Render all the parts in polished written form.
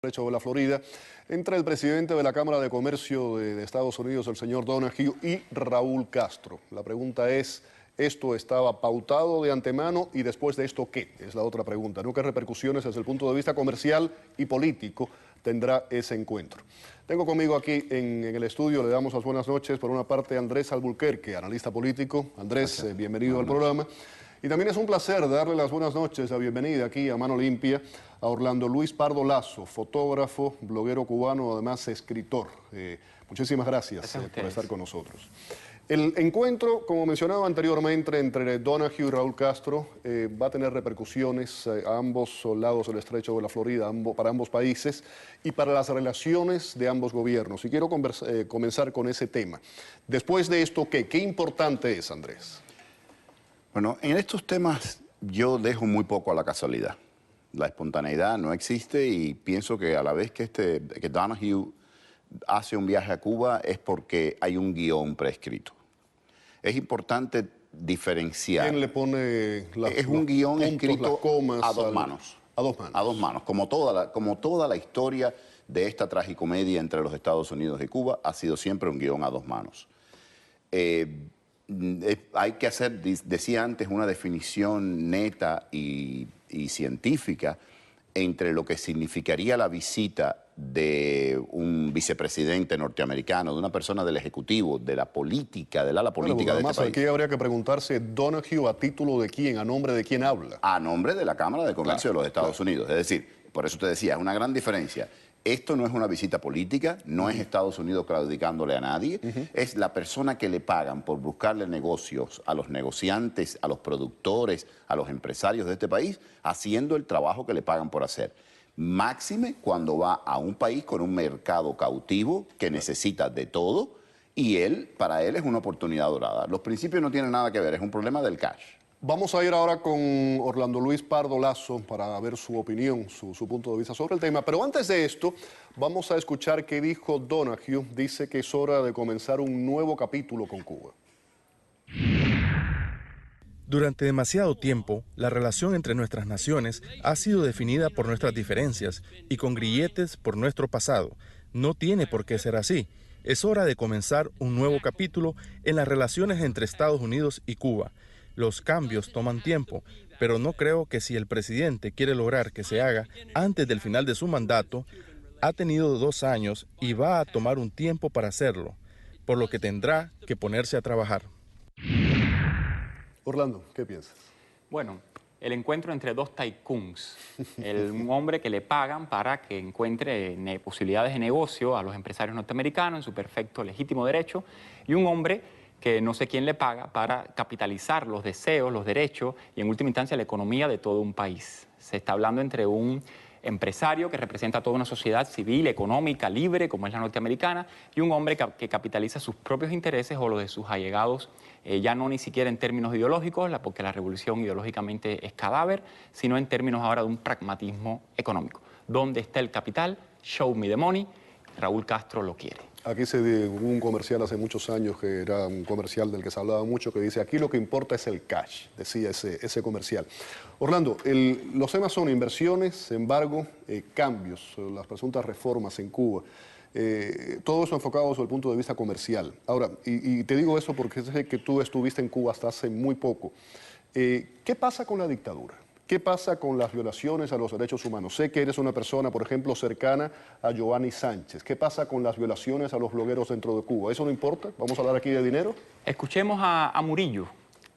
Estrecho de la Florida, entre el presidente de la Cámara de Comercio de Estados Unidos, el señor Donoghue, y Raúl Castro. La pregunta es, ¿esto estaba pautado de antemano y después de esto qué? Es la otra pregunta, ¿no? ¿Qué repercusiones desde el punto de vista comercial y político tendrá ese encuentro? Tengo conmigo aquí en el estudio, le damos las buenas noches, por una parte, Andrés Alburquerque, analista político. Andrés, bienvenido al programa. Y también es un placer darle las buenas noches, la bienvenida aquí a Mano Limpia a Orlando Luis Pardo Lazo, fotógrafo, bloguero cubano, además escritor. Muchísimas gracias por estar con nosotros. El encuentro, como mencionaba anteriormente, entre Donoghue y Raúl Castro va a tener repercusiones a ambos lados del Estrecho de la Florida, para ambos países y para las relaciones de ambos gobiernos. Y quiero comenzar con ese tema. Después de esto, ¿qué importante es, Andrés? Bueno, en estos temas yo dejo muy poco a la casualidad. La espontaneidad no existe y pienso que a la vez que Donoghue hace un viaje a Cuba es porque hay un guión prescrito. Es importante diferenciar. ¿Quién le pone es un guión puntos, escrito las comas a dos manos. A dos manos. A dos manos. Como toda la historia de esta tragicomedia entre los Estados Unidos y Cuba ha sido siempre un guión a dos manos. Hay que hacer, decía antes, una definición neta y científica entre lo que significaría la visita de un vicepresidente norteamericano, de una persona del Ejecutivo, de la política, del ala política de este país. Aquí habría que preguntarse, ¿Donoghue a título de quién, a nombre de quién habla? A nombre de la Cámara de Comercio de los Estados Unidos. Es decir, por eso te decía, es una gran diferencia. Esto no es una visita política, no es Estados Unidos claudicándole a nadie, es la persona que le pagan por buscarle negocios a los negociantes, a los productores, a los empresarios de este país, haciendo el trabajo que le pagan por hacer. Máxime cuando va a un país con un mercado cautivo que necesita de todo y para él es una oportunidad dorada. Los principios no tienen nada que ver, es un problema del cash. Vamos a ir ahora con Orlando Luis Pardo Lazo para ver su opinión, su punto de vista sobre el tema. Pero antes de esto, vamos a escuchar qué dijo Donoghue. Dice que es hora de comenzar un nuevo capítulo con Cuba. Durante demasiado tiempo, la relación entre nuestras naciones ha sido definida por nuestras diferencias y con grilletes por nuestro pasado. No tiene por qué ser así. Es hora de comenzar un nuevo capítulo en las relaciones entre Estados Unidos y Cuba. Los cambios toman tiempo, pero no creo que si el presidente quiere lograr que se haga antes del final de su mandato, ha tenido 2 años y va a tomar un tiempo para hacerlo, por lo que tendrá que ponerse a trabajar. Orlando, ¿qué piensas? Bueno, el encuentro entre dos tycoons, un hombre que le pagan para que encuentre posibilidades de negocio a los empresarios norteamericanos en su perfecto legítimo derecho, y un hombre que no sé quién le paga para capitalizar los deseos, los derechos y en última instancia la economía de todo un país. Se está hablando entre un empresario que representa a toda una sociedad civil, económica, libre, como es la norteamericana, y un hombre que capitaliza sus propios intereses o los de sus allegados, ya no ni siquiera en términos ideológicos, porque la revolución ideológicamente es cadáver, sino en términos ahora de un pragmatismo económico. ¿Dónde está el capital? Show me the money. Raúl Castro lo quiere. Aquí hubo un comercial hace muchos años, que era un comercial del que se hablaba mucho, que dice, aquí lo que importa es el cash, decía ese comercial. Orlando, los temas son inversiones, embargo, cambios, las presuntas reformas en Cuba, todo eso enfocado desde el punto de vista comercial. Ahora, y te digo eso porque sé que tú estuviste en Cuba hasta hace muy poco. ¿Qué pasa con la dictadura? ¿Qué pasa con las violaciones a los derechos humanos? Sé que eres una persona, por ejemplo, cercana a Giovanni Sánchez. ¿Qué pasa con las violaciones a los blogueros dentro de Cuba? ¿Eso no importa? ¿Vamos a hablar aquí de dinero? Escuchemos a Murillo.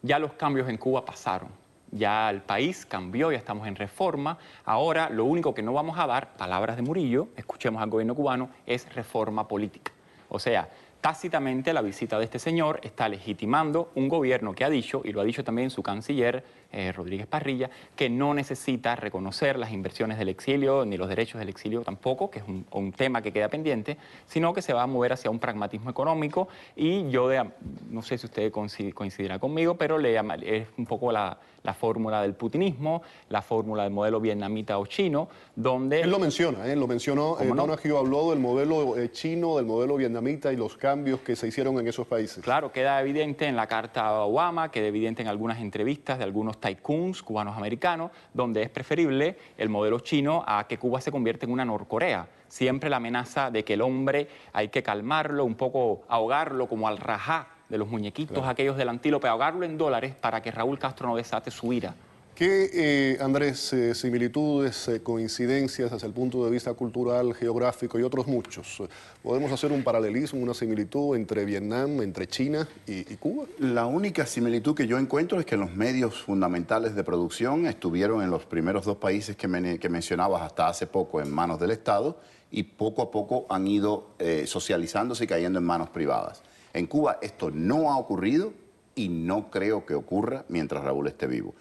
Ya los cambios en Cuba pasaron. Ya el país cambió, ya estamos en reforma. Ahora lo único que no vamos a dar, palabras de Murillo, escuchemos al gobierno cubano, es reforma política. O sea, tácitamente la visita de este señor está legitimando un gobierno que ha dicho, y lo ha dicho también su canciller, Rodríguez Parrilla, que no necesita reconocer las inversiones del exilio, ni los derechos del exilio tampoco, que es un tema que queda pendiente, sino que se va a mover hacia un pragmatismo económico, y yo, no sé si usted coincidirá conmigo, pero es un poco la fórmula del putinismo, la fórmula del modelo vietnamita o chino, donde... Él lo menciona, lo mencionó, Donoghue habló del modelo chino, del modelo vietnamita y los cambios que se hicieron en esos países. Claro, queda evidente en la carta a Obama, queda evidente en algunas entrevistas de algunos unos tycoons cubanos-americanos, donde es preferible el modelo chino a que Cuba se convierta en una Norcorea. Siempre la amenaza de que el hombre hay que calmarlo, un poco ahogarlo, como al Rajá de los muñequitos aquellos del antílope, ahogarlo en dólares para que Raúl Castro no desate su ira. ¿Qué, Andrés, similitudes, coincidencias desde el punto de vista cultural, geográfico y otros muchos? ¿Podemos hacer un paralelismo, una similitud entre Vietnam, entre China y Cuba? La única similitud que yo encuentro es que los medios fundamentales de producción estuvieron en los primeros dos países que mencionabas hasta hace poco en manos del Estado y poco a poco han ido socializándose y cayendo en manos privadas. En Cuba esto no ha ocurrido y no creo que ocurra mientras Raúl esté vivo.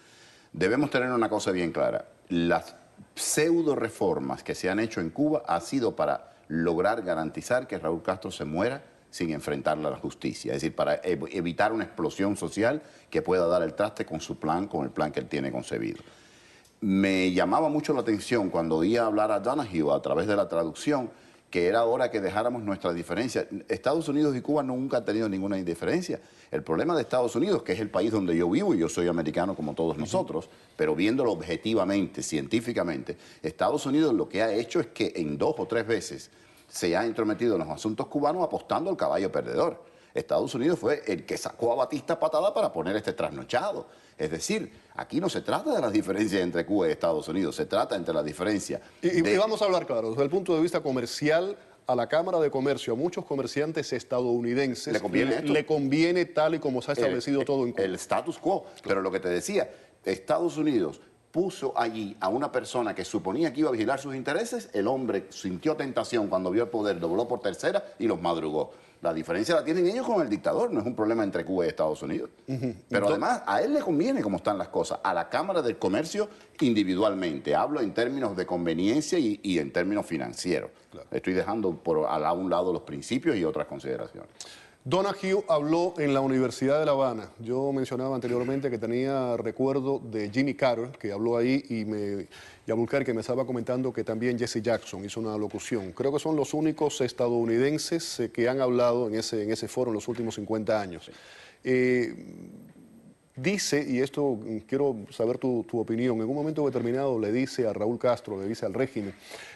Debemos tener una cosa bien clara. Las pseudo reformas que se han hecho en Cuba ha sido para lograr garantizar que Raúl Castro se muera sin enfrentarla a la justicia. Es decir, para evitar una explosión social que pueda dar el traste con su plan, con el plan que él tiene concebido. Me llamaba mucho la atención cuando oía hablar a Donahue a través de la traducción que era hora que dejáramos nuestra diferencia. Estados Unidos y Cuba nunca han tenido ninguna diferencia. El problema de Estados Unidos, que es el país donde yo vivo, y yo soy americano como todos nosotros, pero viéndolo objetivamente, científicamente, Estados Unidos lo que ha hecho es que en 2 o 3 veces se ha intrometido en los asuntos cubanos apostando al caballo perdedor. Estados Unidos fue el que sacó a Batista patada para poner este trasnochado. Es decir, aquí no se trata de las diferencias entre Cuba y Estados Unidos, se trata entre la diferencia Y vamos a hablar claro, desde el punto de vista comercial, a la Cámara de Comercio, a muchos comerciantes estadounidenses, le conviene tal y como se ha establecido todo en Cuba. El status quo. Claro. Pero lo que te decía, Estados Unidos puso allí a una persona que suponía que iba a vigilar sus intereses, el hombre sintió tentación cuando vio el poder, dobló por tercera y los madrugó. La diferencia la tienen ellos con el dictador, no es un problema entre Cuba y Estados Unidos. Pero además, a él le conviene cómo están las cosas, a la Cámara del Comercio individualmente. Hablo en términos de conveniencia y en términos financieros. Claro. Estoy dejando a un lado los principios y otras consideraciones. Donahue habló en la Universidad de La Habana. Yo mencionaba anteriormente que tenía recuerdo de Jimmy Carter, que habló ahí, y Abulcar, que me estaba comentando que también Jesse Jackson hizo una locución. Creo que son los únicos estadounidenses que han hablado en ese foro en los últimos 50 años. Dice, y esto quiero saber tu opinión, en un momento determinado le dice a Raúl Castro, le dice al régimen,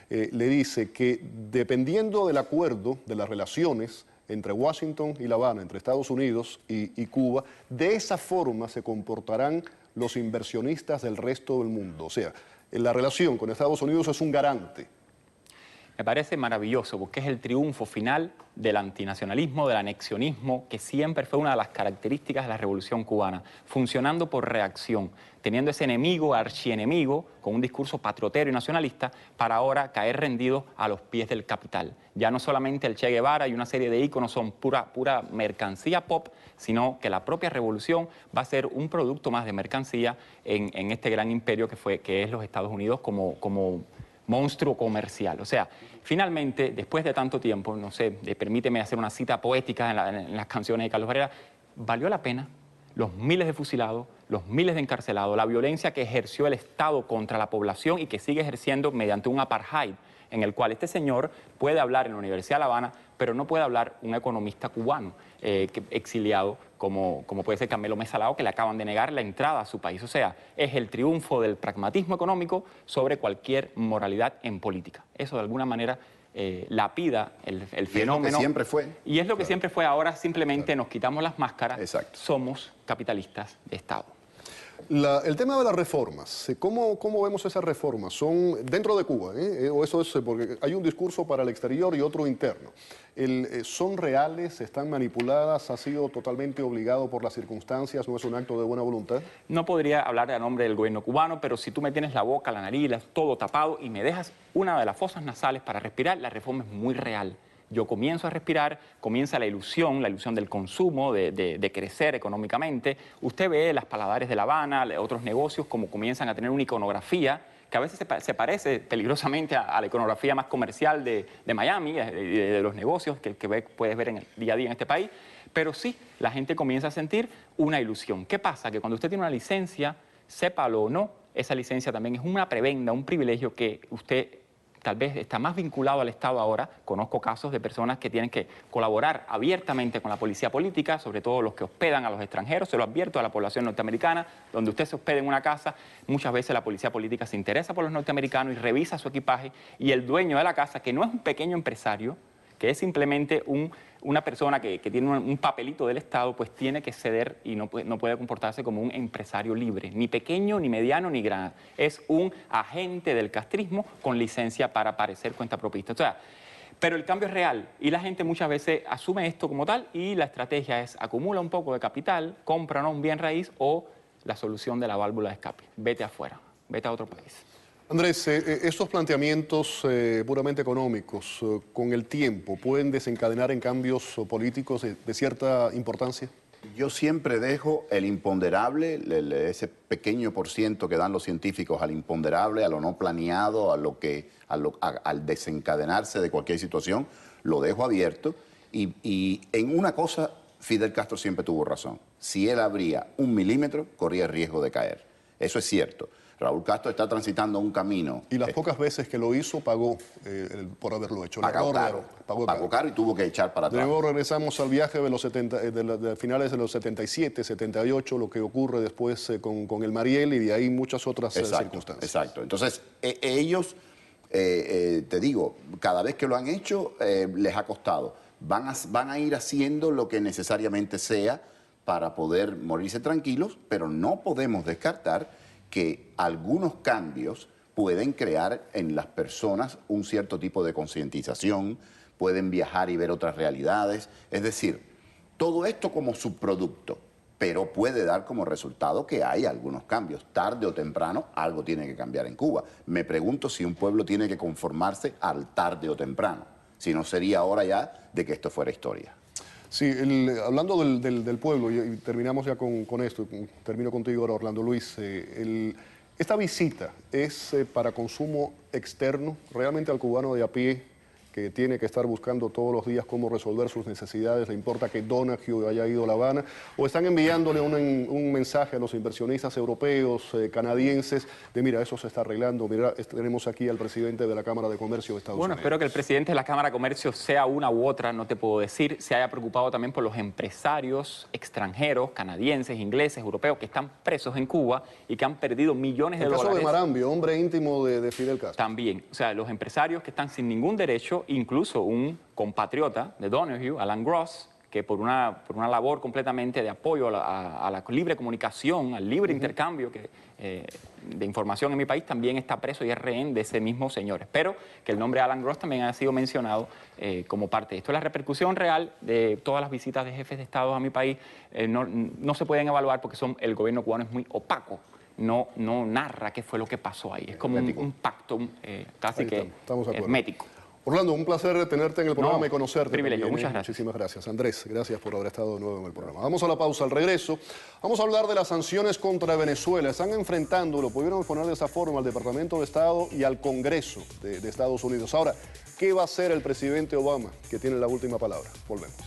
le dice que dependiendo del acuerdo, de las relaciones entre Washington y La Habana, entre Estados Unidos y Cuba, de esa forma se comportarán los inversionistas del resto del mundo. O sea, la relación con Estados Unidos es un garante. Me parece maravilloso porque es el triunfo final del antinacionalismo, del anexionismo, que siempre fue una de las características de la Revolución Cubana, funcionando por reacción, teniendo ese enemigo, archienemigo, con un discurso patriotero y nacionalista, para ahora caer rendido a los pies del capital. Ya no solamente el Che Guevara y una serie de íconos son pura mercancía pop, sino que la propia revolución va a ser un producto más de mercancía en este gran imperio que es los Estados Unidos como monstruo comercial. O sea, finalmente, después de tanto tiempo, no sé, permíteme hacer una cita poética en las canciones de Carlos Varela, valió la pena los miles de fusilados, los miles de encarcelados, la violencia que ejerció el Estado contra la población y que sigue ejerciendo mediante un apartheid, en el cual este señor puede hablar en la Universidad de La Habana, pero no puede hablar un economista cubano exiliado como puede ser Carmelo Mesa Lao, que le acaban de negar la entrada a su país. O sea, es el triunfo del pragmatismo económico sobre cualquier moralidad en política. Eso de alguna manera lapida el fenómeno. Y es lo que siempre fue. Y es lo que siempre fue. Ahora simplemente nos quitamos las máscaras. Exacto. Somos capitalistas de Estado. El tema de las reformas, ¿cómo vemos esas reformas? ¿Son dentro de Cuba? ¿O eso es porque hay un discurso para el exterior y otro interno? ¿Son reales? ¿Están manipuladas? ¿Ha sido totalmente obligado por las circunstancias? ¿No es un acto de buena voluntad? No podría hablar a nombre del gobierno cubano, pero si tú me tienes la boca, la nariz, todo tapado y me dejas una de las fosas nasales para respirar, la reforma es muy real. Yo comienzo a respirar, comienza la ilusión del consumo, de crecer económicamente. Usted ve las paladares de La Habana, otros negocios, como comienzan a tener una iconografía que a veces se parece peligrosamente a la iconografía más comercial de Miami, de los negocios que puedes ver en el día a día en este país. Pero sí, la gente comienza a sentir una ilusión. ¿Qué pasa? Que cuando usted tiene una licencia, sépalo o no, esa licencia también es una prebenda, un privilegio que usted tal vez está más vinculado al Estado ahora. Conozco casos de personas que tienen que colaborar abiertamente con la policía política, sobre todo los que hospedan a los extranjeros. Se lo advierto a la población norteamericana, donde usted se hospede en una casa, muchas veces la policía política se interesa por los norteamericanos y revisa su equipaje, y el dueño de la casa, que no es un pequeño empresario, que es simplemente una persona que tiene un papelito del Estado, pues tiene que ceder y no puede comportarse como un empresario libre, ni pequeño, ni mediano, ni grande. Es un agente del castrismo con licencia para parecer cuentapropista. O sea, pero el cambio es real y la gente muchas veces asume esto como tal y la estrategia es acumula un poco de capital, compra un bien raíz o la solución de la válvula de escape. Vete afuera, vete a otro país. Andrés, estos planteamientos puramente económicos, con el tiempo, ¿pueden desencadenar en cambios políticos de cierta importancia? Yo siempre dejo el imponderable, ese pequeño por ciento que dan los científicos al imponderable, a lo no planeado, al desencadenarse de cualquier situación, lo dejo abierto. Y en una cosa, Fidel Castro siempre tuvo razón. Si él abría 1 milímetro, corría el riesgo de caer. Eso es cierto. Raúl Castro está transitando un camino. Y las pocas veces que lo hizo, pagó por haberlo hecho. Pagó caro y tuvo que echar para atrás. Luego regresamos al viaje de los de finales de los 77, 78, lo que ocurre después con el Mariel y de ahí muchas otras circunstancias. Exacto. Entonces, ellos, te digo, cada vez que lo han hecho, les ha costado. Van a ir haciendo lo que necesariamente sea para poder morirse tranquilos, pero no podemos descartar que algunos cambios pueden crear en las personas un cierto tipo de concientización, pueden viajar y ver otras realidades. Es decir, todo esto como subproducto, pero puede dar como resultado que hay algunos cambios. Tarde o temprano algo tiene que cambiar en Cuba. Me pregunto si un pueblo tiene que conformarse al tarde o temprano, si no sería hora ya de que esto fuera historia. Sí, hablando del pueblo, y terminamos ya con esto, termino contigo ahora, Orlando Luis, esta visita es para consumo externo, realmente al cubano de a pie, que tiene que estar buscando todos los días cómo resolver sus necesidades, le importa que Donahue haya ido a La Habana, o están enviándole un mensaje a los inversionistas europeos, canadienses, de mira, eso se está arreglando, mira, tenemos aquí al presidente de la Cámara de Comercio de Estados Unidos. Bueno, espero que el presidente de la Cámara de Comercio, sea una u otra, no te puedo decir, se haya preocupado también por los empresarios extranjeros, canadienses, ingleses, europeos, que están presos en Cuba y que han perdido millones de dólares. El caso de Marambio, hombre íntimo de Fidel Castro. También, o sea, los empresarios que están sin ningún derecho, incluso un compatriota de Donahue, Alan Gross, que por una labor completamente de apoyo a la libre comunicación, al libre intercambio de información en mi país, también está preso y es rehén de ese mismo señor. Espero que el nombre de Alan Gross también haya sido mencionado como parte de esto. La repercusión real de todas las visitas de jefes de Estado a mi país no se pueden evaluar porque el gobierno cubano es muy opaco. No narra qué fue lo que pasó ahí. Es como un pacto casi que hermético. Orlando, un placer tenerte en el programa y conocerte. Privilegio, muchas gracias. Muchísimas gracias. Andrés, gracias por haber estado de nuevo en el programa. Vamos a la pausa. Al regreso, vamos a hablar de las sanciones contra Venezuela. Están enfrentando, lo pudieron poner de esa forma, al Departamento de Estado y al Congreso de Estados Unidos. Ahora, ¿qué va a hacer el presidente Obama, que tiene la última palabra? Volvemos.